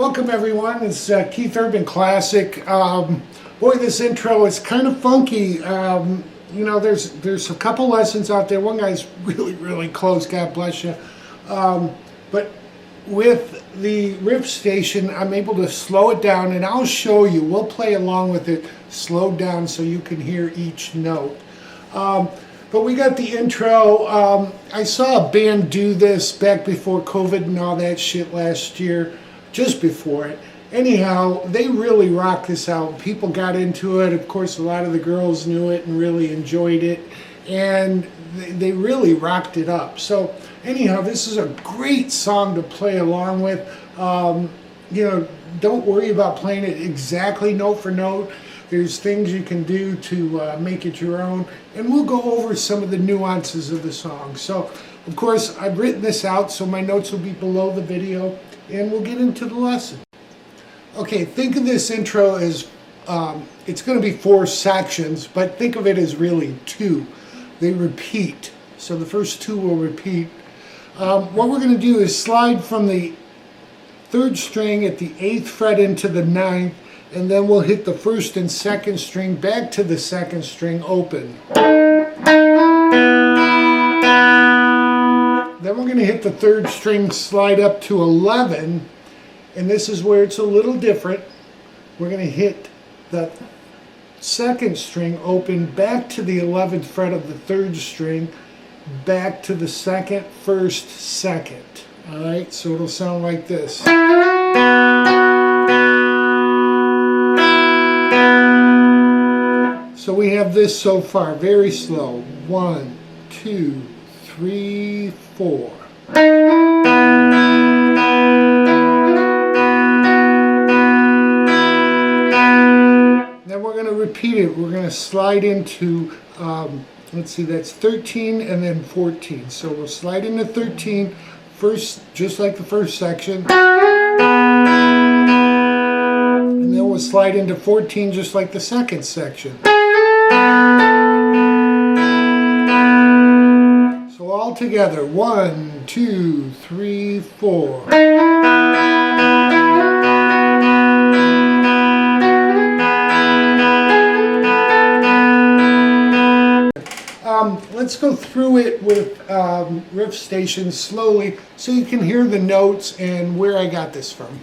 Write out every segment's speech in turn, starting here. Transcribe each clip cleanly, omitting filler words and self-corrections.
Welcome everyone, it's Keith Urban Classic. Boy, this intro is kind of funky. You know, there's a couple lessons out there. One guy's really close, God bless you. But with the riff station, I'm able to slow it down, and I'll show you. We'll play along with it, slowed down so you can hear each note. But we got the intro. I saw a band do this back before COVID and all that shit last year, just before it. Anyhow, they really rocked this out. People got into it. Of course, a lot of the girls knew it and really enjoyed it. And they really rocked it up. So anyhow, this is a great song to play along with. You know, don't worry about playing it exactly note for note. There's things you can do to make it your own, and we'll go over some of the nuances of the song. So, of course, I've written this out, so my notes will be below the video, and we'll get into the lesson. Okay, think of this intro as, it's going to be 4 sections, but think of it as really 2. They repeat, so the first 2 will repeat. What we're going to do is slide from the 3rd string at the 8th fret into the 9th, and then we'll hit the 1st and 2nd string back to the 2nd string open. Then we're going to hit the 3rd string, slide up to 11, and this is where it's a little different. We're going to hit the 2nd string open back to the 11th fret of the 3rd string, back to the 2nd, 1st, 2nd. Alright, so it'll sound like this. So we have this so far, very slow. 1, 2, 3, 4. Then we're going to repeat it. We're going to slide into, let's see, that's 13 and then 14. So we'll slide into 13, first, just like the first section. And then we'll slide into 14 just like the second section. So all together, 1, 2, 3, 4. Let's go through it with riff station slowly so you can hear the notes and where I got this from.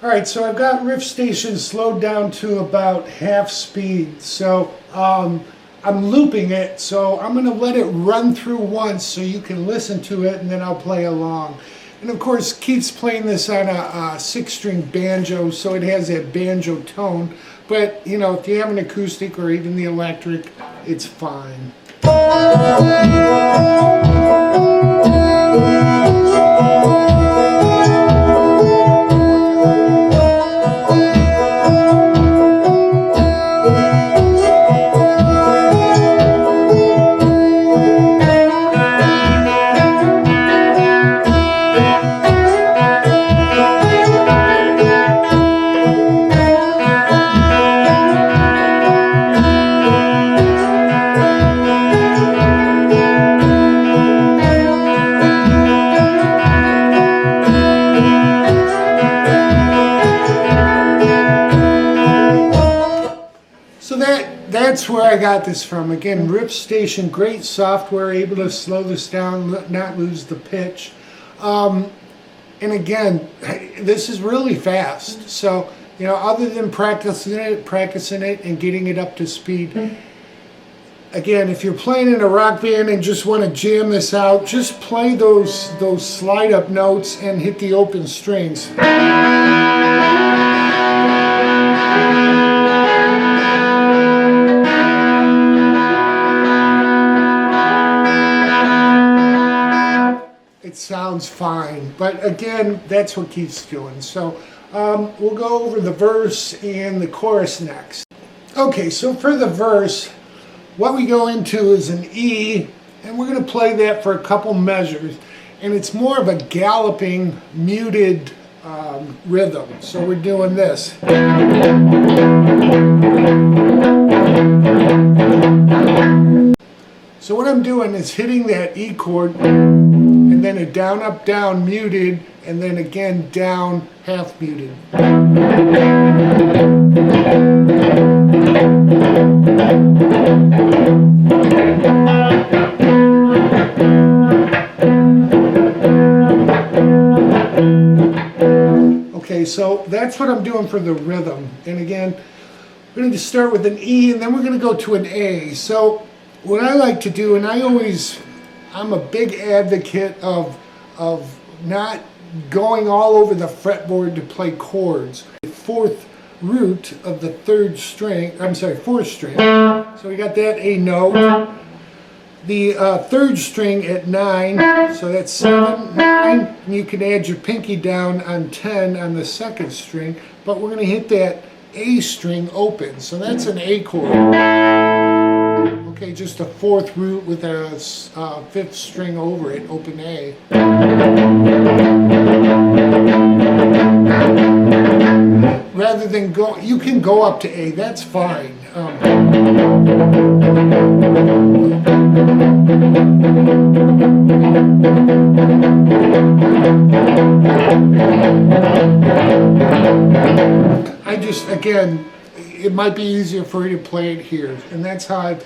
Alright, so I've got riff station slowed down to about half speed. So I'm looping it, so I'm going to let it run through once so you can listen to it, and then I'll play along. And of course, Keith's playing this on a 6-string banjo, so it has that banjo tone. But, you know, if you have an acoustic or even the electric, it's fine. That's where I got this from. Again, riff station, great software, able to slow this down, not lose the pitch. And again, this is really fast. So, you know, other than practicing it and getting it up to speed, again, if you're playing in a rock band and just want to jam this out, just play those slide up notes and hit the open strings. It sounds fine, but again, that's what Keith's doing. So we'll go over the verse and the chorus next. Okay, so for the verse, what we go into is an E, and we're going to play that for a couple measures, and it's more of a galloping, muted rhythm. So we're doing this. So what I'm doing is hitting that E chord, and then a down, up, down, muted, and then again down, half muted. Okay, so that's what I'm doing for the rhythm. And again, we're going to start with an E, and then we're going to go to an A. So what I like to do, and I'm a big advocate of not going all over the fretboard to play chords. The fourth root of the fourth string. So we got that A note. The third string at 9, so that's 7, 9, and you can add your pinky down on 10 on the second string, but we're going to hit that A string open, so that's an A chord. Okay, just a fourth root with a fifth string over it, open A. Rather than you can go up to A, that's fine. Again, it might be easier for you to play it here, and that's how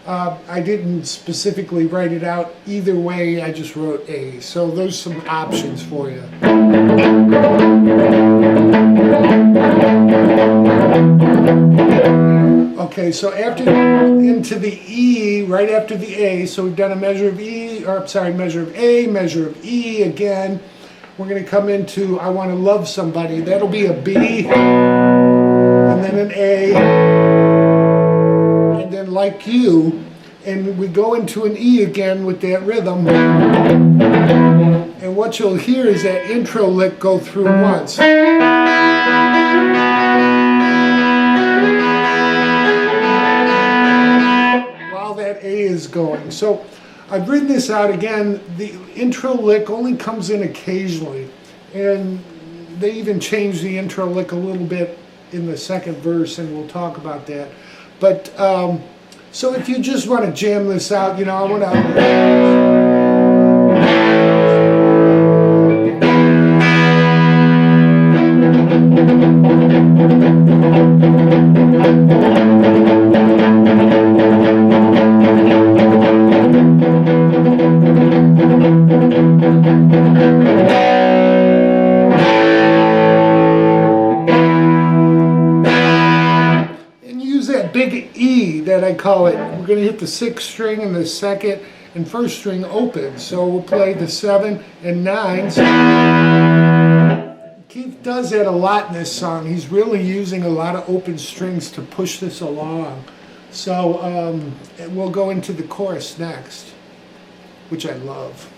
I didn't specifically write it out either way, I just wrote A. So there's some options for you. Okay, so into the E, right after the A, so we've done a measure of E, measure of A, measure of E again. We're going to come into I Want to Love Somebody. That'll be a B, and then an A, and then Like You, and we go into an E again with that rhythm. And what you'll hear is that intro lick go through once. That A is going. So I've written this out again. The intro lick only comes in occasionally, and they even changed the intro lick a little bit in the second verse, and we'll talk about that. But so if you just want to jam this out, I want to. Big E that I call it. We're going to hit the sixth string and the second and first string open. So we'll play the 7 and 9s. Keith does that a lot in this song. He's really using a lot of open strings to push this along. So we'll go into the chorus next, which I love.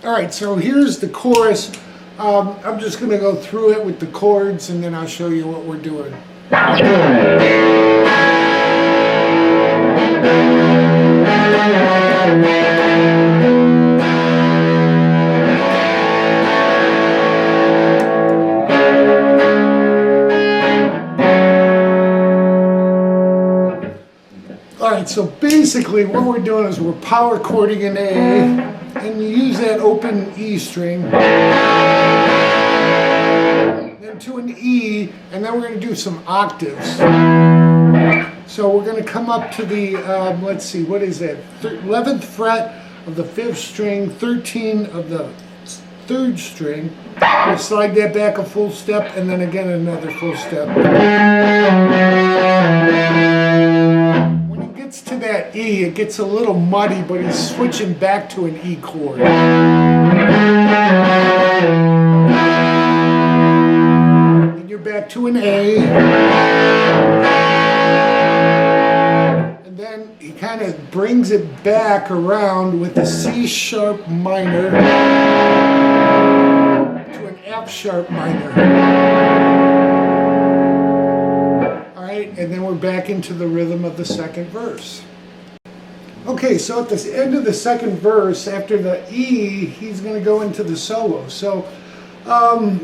All right, so here's the chorus. I'm just going to go through it with the chords, and then I'll show you what we're doing. Alright, so basically what we're doing is we're power chording an A, and you use that open E string, then to an E, and then we're going to do some octaves. So we're going to come up to the, let's see, what is that? 11th fret of the 5th string, 13 of the 3rd string. We'll slide that back a full step, and then again another full step. When he gets to that E, it gets a little muddy, but he's switching back to an E chord. Then you're back to an A. He kind of brings it back around with a C sharp minor to an F sharp minor. All right, and then we're back into the rhythm of the second verse. Okay, so at the end of the second verse, after the E, he's going to go into the solo. So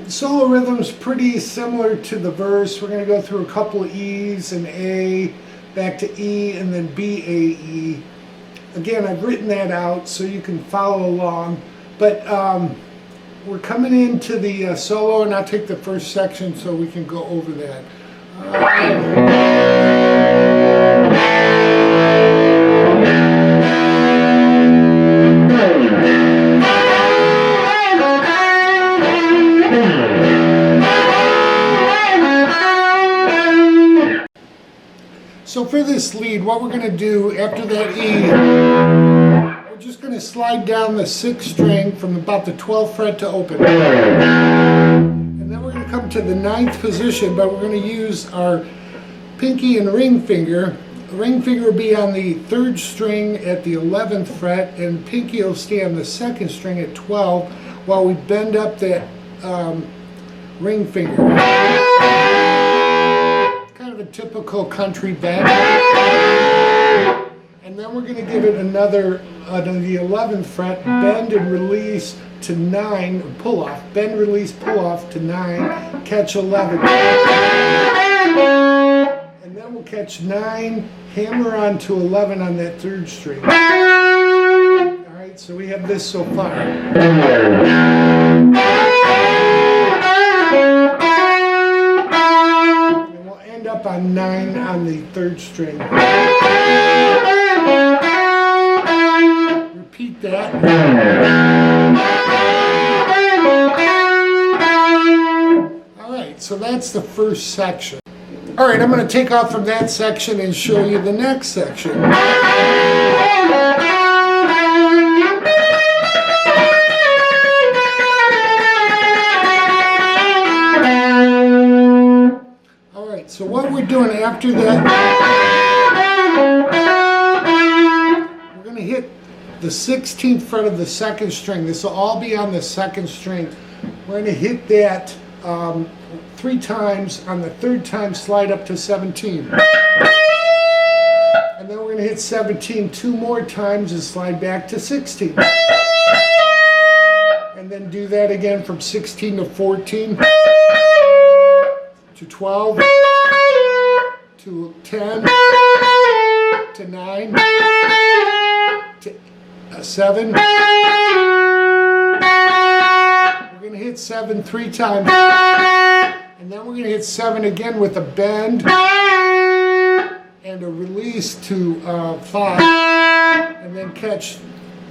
solo rhythm's pretty similar to the verse. We're going to go through a couple of E's and A, back to E, and then B, A, E, Again, I've written that out so you can follow along, but we're coming into the solo, and I'll take the first section so we can go over that. So for this lead, what we're going to do after that E, we're just going to slide down the 6th string from about the 12th fret to open. And then we're going to come to the 9th position, but we're going to use our pinky and ring finger. The ring finger will be on the 3rd string at the 11th fret, and pinky will stay on the 2nd string at 12 while we bend up that ring finger. A typical country bend, and then we're going to give it another on the 11th fret, bend and release to 9, pull off, bend, release, pull off to 9, catch 11, and then we'll catch 9, hammer on to 11 on that 3rd string. Alright, so we have this so far. Up on 9 on the 3rd string. Repeat that. Alright, so that's the first section. Alright, I'm going to take off from that section and show you the next section. So what we're doing after that, we're going to hit the 16th fret of the 2nd string. This will all be on the 2nd string. We're going to hit that 3 times. On the 3rd time, slide up to 17. And then we're going to hit 17 2 more times and slide back to 16. And then do that again from 16 to 14 to 12. To 10, to 9, to 7. We're going to hit 7 3 times. And then we're going to hit 7 again with a bend and a release to 5. And then catch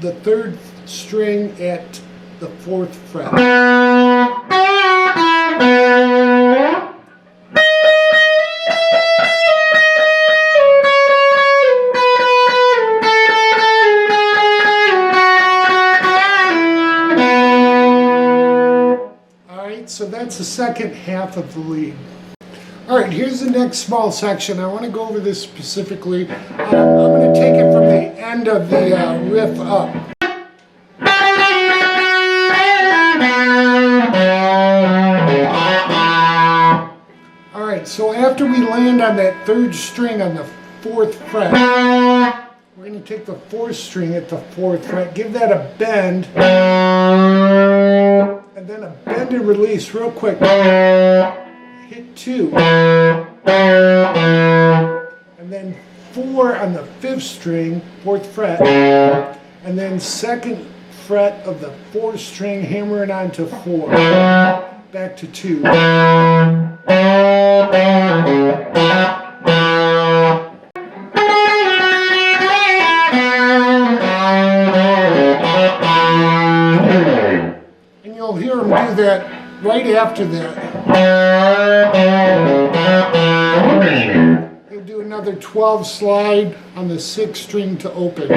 the 3rd string at the 4th fret. So that's the second half of the lead. Alright, here's the next small section. I want to go over this specifically. I'm going to take it from the end of the riff up. Alright, so after we land on that 3rd string on the 4th fret, we're going to take the 4th string at the 4th fret, give that a bend, and then a bend and release real quick. Hit 2. And then 4 on the 5th string, 4th fret. And then 2nd fret of the 4th string, hammering on to 4. Back to 2. You'll hear him do that right after that. He'll do another 12 slide on the 6th string to open.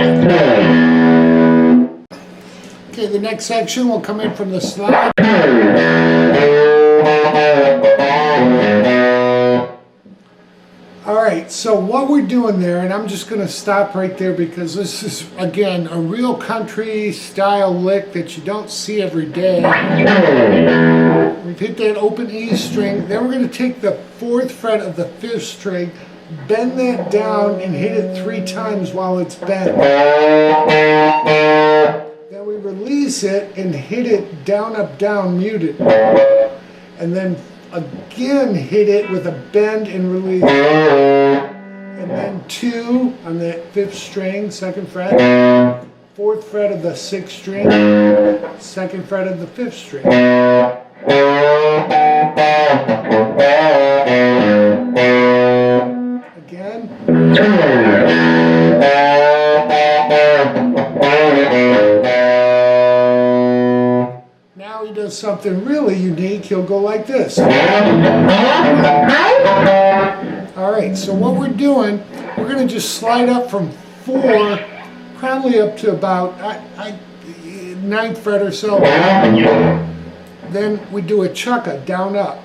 Okay, the next section will come in from the slide. Alright, so what we're doing there, and I'm just going to stop right there because this is, again, a real country style lick that you don't see every day. We've hit that open E string, then we're going to take the 4th fret of the 5th string, bend that down and hit it 3 times while it's bent. Then we release it and hit it down, up, down, muted. And then again hit it with a bend and release. And then 2 on the 5th string, 2nd fret, 4th fret of the 6th string, 2nd fret of the 5th string. Again. Now he does something really unique. He'll go like this. Alright, so what we're doing, we're going to just slide up from 4, probably up to about 9th fret or so. Then we do a chucka, down up.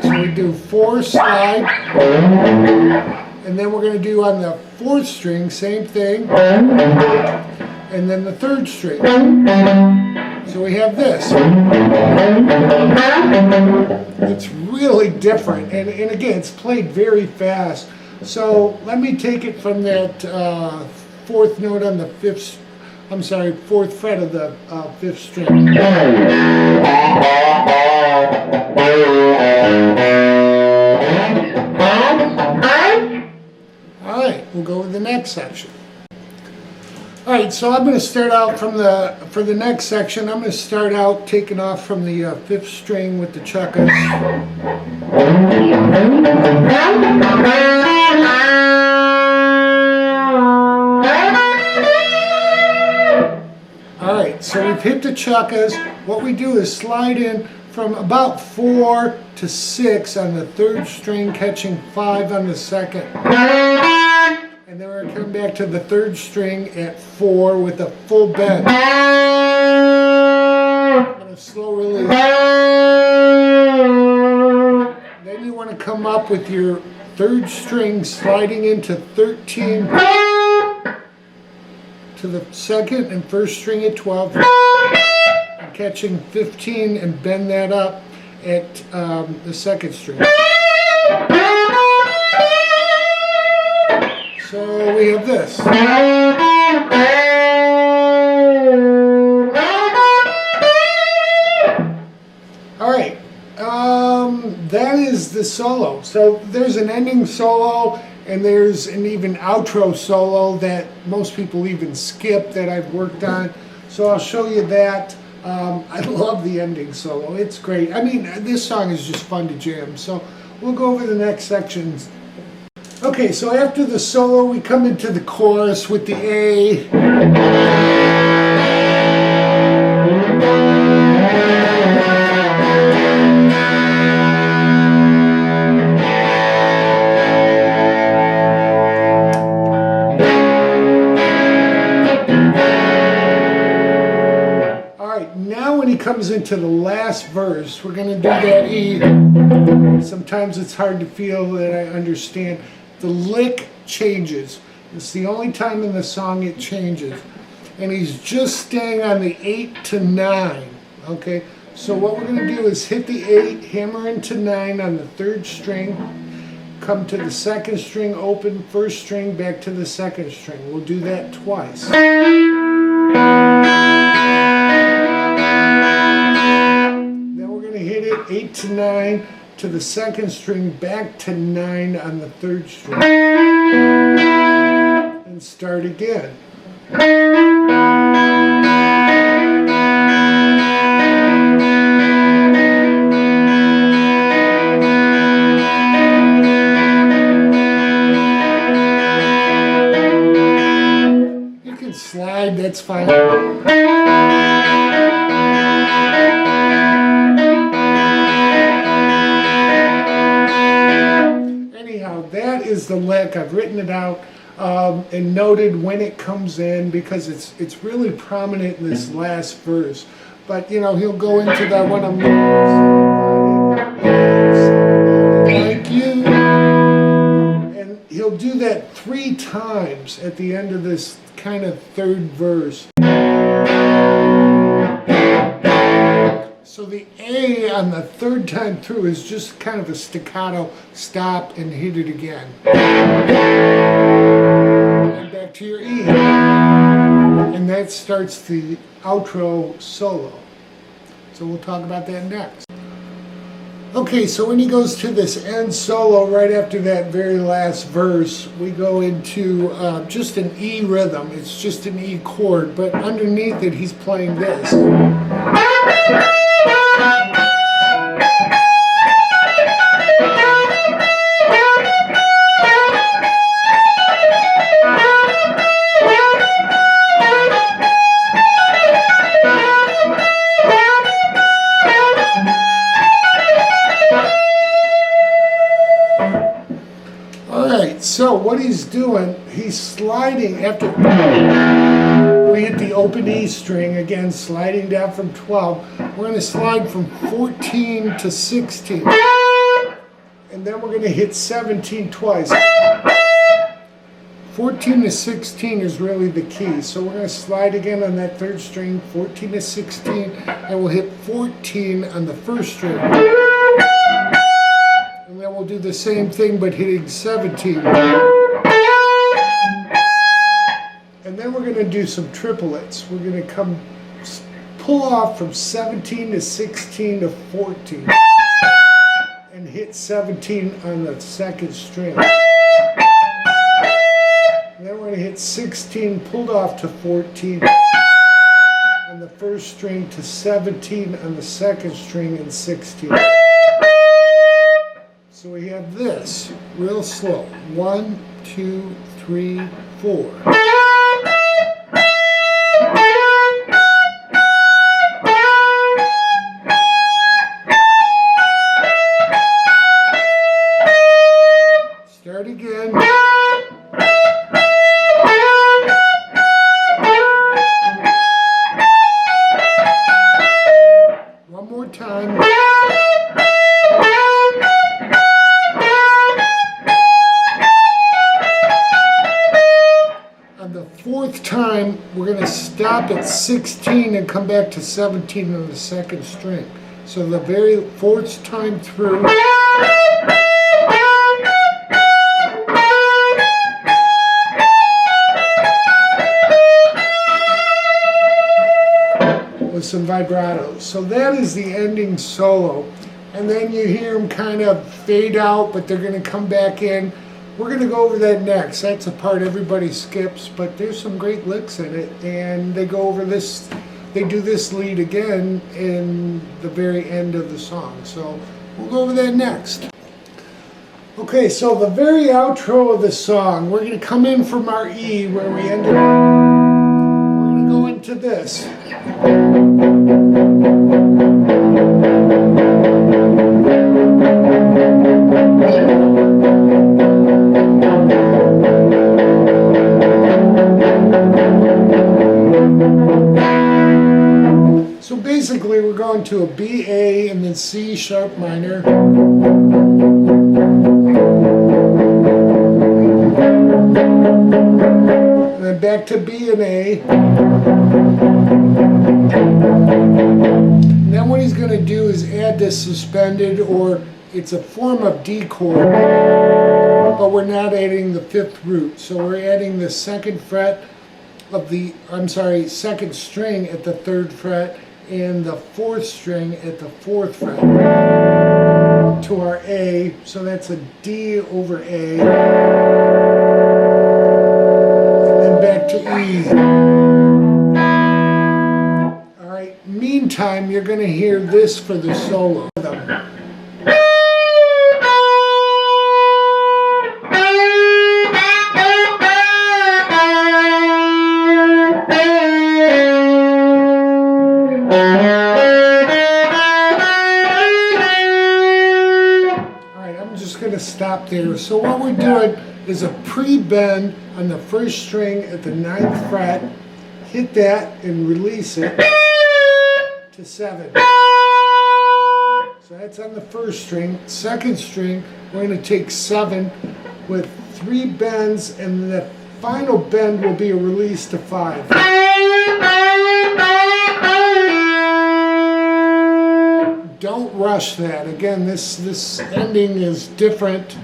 So we do 4 slide, and then we're going to do on the 4th string, same thing, and then the 3rd string. So we have this. It's really different, and again, it's played very fast. So let me take it from that 4th note on the 4th fret of the 5th string. Alright, we'll go with the next section. Alright, so I'm going to start out for the next section, I'm going to start out taking off from the 5th string with the chuckas. Alright, so we've hit the chuckas. What we do is slide in from about 4 to 6 on the 3rd string, catching 5 on the 2nd. And then we're going to come back to the 3rd string at 4 with a full bend. And a slow release. Then you want to come up with your 3rd string sliding into 13 to the 2nd and 1st string at 12. And catching 15 and bend that up at the 2nd string. So we have this. Alright, that is the solo. So there's an ending solo and there's an even outro solo that most people even skip that I've worked on. So I'll show you that. I love the ending solo. It's great. I mean, this song is just fun to jam. So we'll go over the next sections. Okay, so after the solo, we come into the chorus with the A. Alright, now when he comes into the last verse, we're going to do that E. Sometimes it's hard to feel that I understand. The lick changes. It's the only time in the song it changes. And he's just staying on the 8 to 9. Okay, so what we're going to do is hit the 8, hammer into 9 on the 3rd string, come to the 2nd string, open 1st string, back to the 2nd string. We'll do that twice. Then we're going to hit it 8 to 9. To the 2nd string, back to 9 on the 3rd string, and start again. You can slide, that's fine. That is the lick. I've written it out and noted when it comes in because it's really prominent in this last verse. But you know, he'll go into that one I'm like you, and he'll do that 3 times at the end of this kind of 3rd verse. So the A on the 3rd time through is just kind of a staccato, stop and hit it again. And back to your E. And that starts the outro solo. So we'll talk about that next. Okay, so when he goes to this end solo right after that very last verse, we go into just an E rhythm. It's just an E chord, but underneath it he's playing this. So what he's doing, he's sliding after we hit the open E string, again sliding down from 12. We're going to slide from 14 to 16. And then we're going to hit 17 twice. 14 to 16 is really the key. So we're going to slide again on that third string, 14 to 16, and we'll hit 14 on the first string. And then we'll do the same thing but hitting 17. And then we're going to do some triplets. We're going to pull off from 17 to 16 to 14 and hit 17 on the second string. And then we're going to hit 16, pulled off to 14 on the first string to 17 on the second string and 16. So we have this, real slow. 1, 2, 3, 4. Start again. One more time. On the fourth time, we're going to stop at 16 and come back to 17 on the second string. So the very fourth time through. With some vibratos. So that is the ending solo. And then you hear them kind of fade out, but they're going to come back in. We're going to go over that next. That's a part everybody skips, but there's some great licks in it. And they go over this, they do this lead again in the very end of the song. So we'll go over that next. Okay, so the very outro of the song, we're going to come in from our E where we ended. We're going to go into this. So basically we're going to a B, A, and then C sharp minor. And then back to B and A. And then what he's going to do is add this suspended, or it's a form of D chord, but we're not adding the fifth root. So we're adding the second fret of the, second string at the third fret and the fourth string at the fourth fret to our A. So that's a D over A. And then back to E. All right, meantime, you're going to hear this for the solo. Stop there. So what we're doing is a pre-bend on the first string at the 9th fret, hit that and release it to 7. So that's on the first string. Second string, we're going to take 7 with 3 bends, and the final bend will be a release to 5. Don't rush that. Again, this ending is different.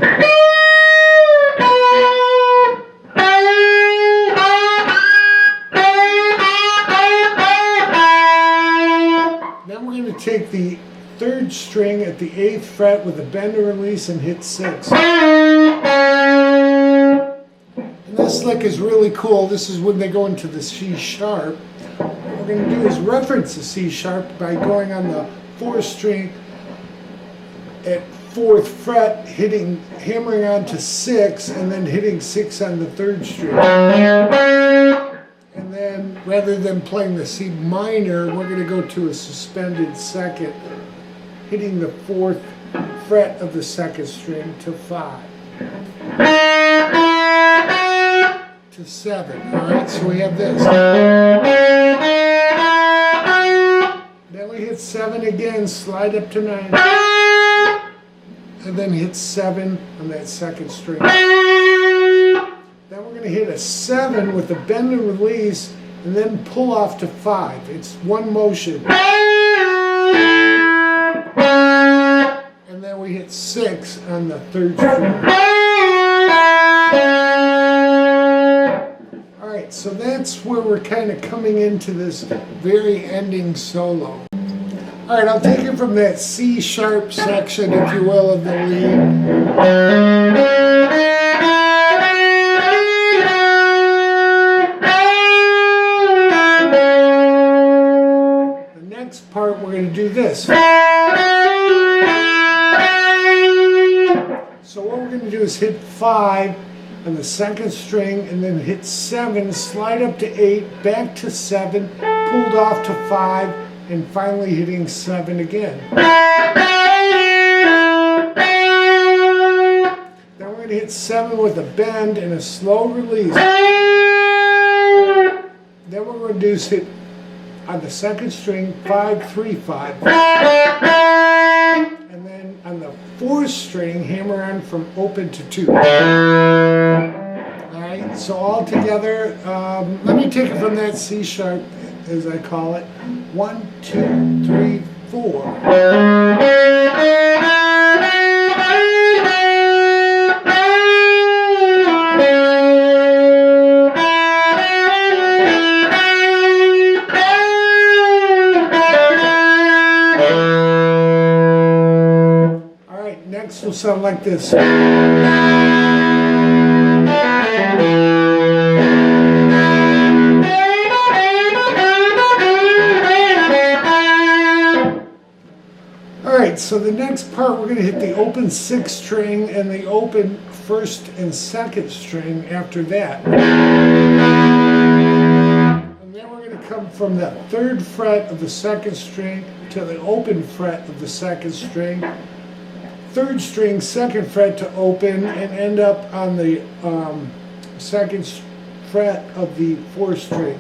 Then we're going to take the third third string at the 8th fret with a bend and release and hit 6. And this lick is really cool. This is when they go into the C sharp. What we're going to do is reference the C sharp by going on the 4th string at 4th fret, hammering on to 6, and then hitting 6 on the 3rd string. And then, rather than playing the C minor, we're going to go to a suspended 2nd, hitting the 4th fret of the 2nd string to 5. To 7. Alright, so we have this. Then we hit 7 again, slide up to 9. And then hit 7 on that 2nd string. Then we're going to hit a 7 with a bend and release, and then pull off to 5. It's one motion. And then we hit 6 on the 3rd string. Alright, so that's where we're kind of coming into this very ending solo. Alright, I'll take it from that C sharp section, if you will, of the lead. The next part, we're going to do this. So what we're going to do is hit 5 on the 2nd string, and then hit 7, slide up to 8, back to 7, pulled off to 5, and finally hitting 7 again. Then we're going to hit 7 with a bend and a slow release. Then what we're going to do is hit on the 2nd string 5, 3, 5. And then on the 4th string, hammer on from open to 2. Alright, so all together, let me take it from that C sharp, as I call it. 1, 2, 3, 4. Alright, next will sound like this. Alright, so the next part, we're going to hit the open 6th string and the open 1st and 2nd string after that. And then we're going to come from the 3rd fret of the 2nd string to the open fret of the 2nd string, 3rd string, 2nd fret to open, and end up on the 2nd fret of the 4th string.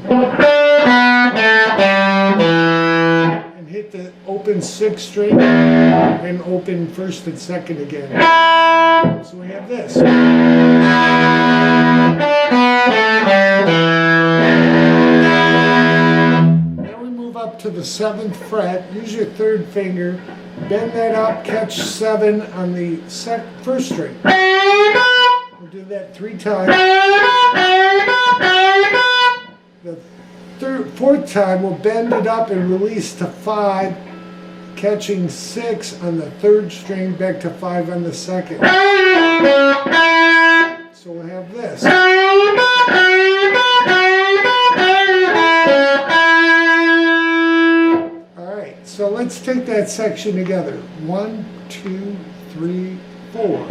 Hit the open 6th string and open 1st and 2nd again. So we have this. Now we move up to the 7th fret. Use your 3rd finger. Bend that up, catch 7 on the 1st string. We'll do that 3 times. The 4th time, we'll bend it up and release to 5, catching 6 on the 3rd string, back to 5 on the 2nd. So we'll have this. Alright, so let's take that section together. 1, 2, 3, 4.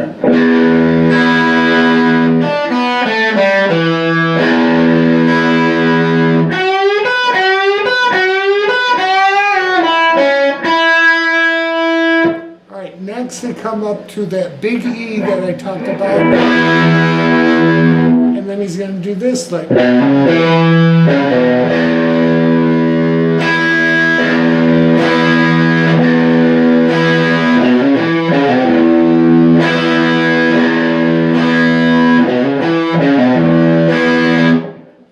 Next they come up to that big E that I talked about, and then he's going to do this lick.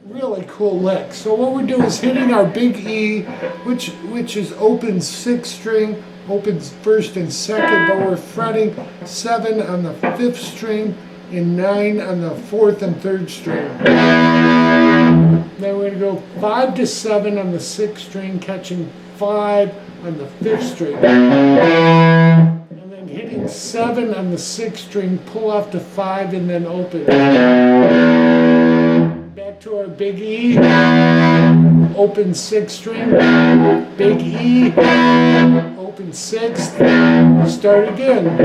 Really cool lick. So what we do is hitting our big E, which is open 6th string, opens 1st and 2nd, but we're fretting 7 on the 5th string, and 9 on the 4th and 3rd string. Then we're going to go 5 to 7 on the 6th string, catching 5 on the 5th string. And then hitting 7 on the 6th string, pull off to 5 and then open. Back to our big E, open 6th string, big E, open 6th, start again.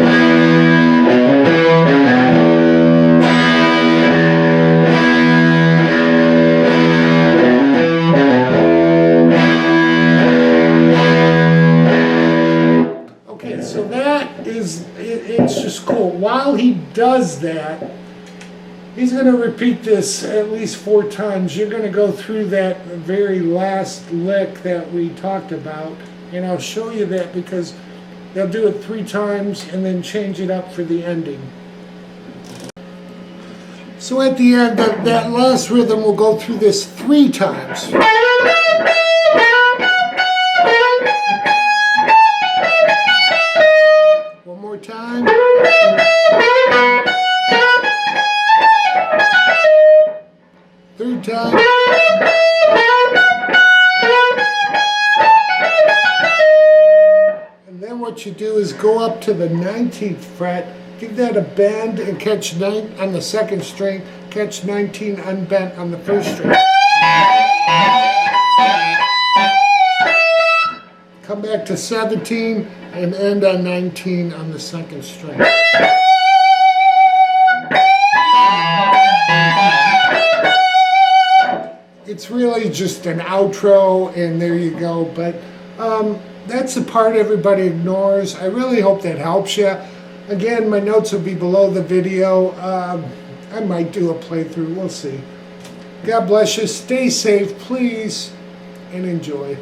So that is, it's just cool. While he does that, he's going to repeat this at least 4 times. You're going to go through that very last lick that we talked about, and I'll show you that because they'll do it 3 times and then change it up for the ending. So at the end, that last rhythm, we'll go through this 3 times. Time. 3rd time. And then what you do is go up to the 19th fret, give that a bend and catch 9 on the 2nd string, catch 19 unbent on the 1st string. Come back to 17 and end on 19 on the 2nd string. It's really just an outro and there you go, but that's the part everybody ignores. I really hope that helps you. Again, my notes will be below the video. I might do a playthrough, we'll see. God bless you, stay safe please, and enjoy.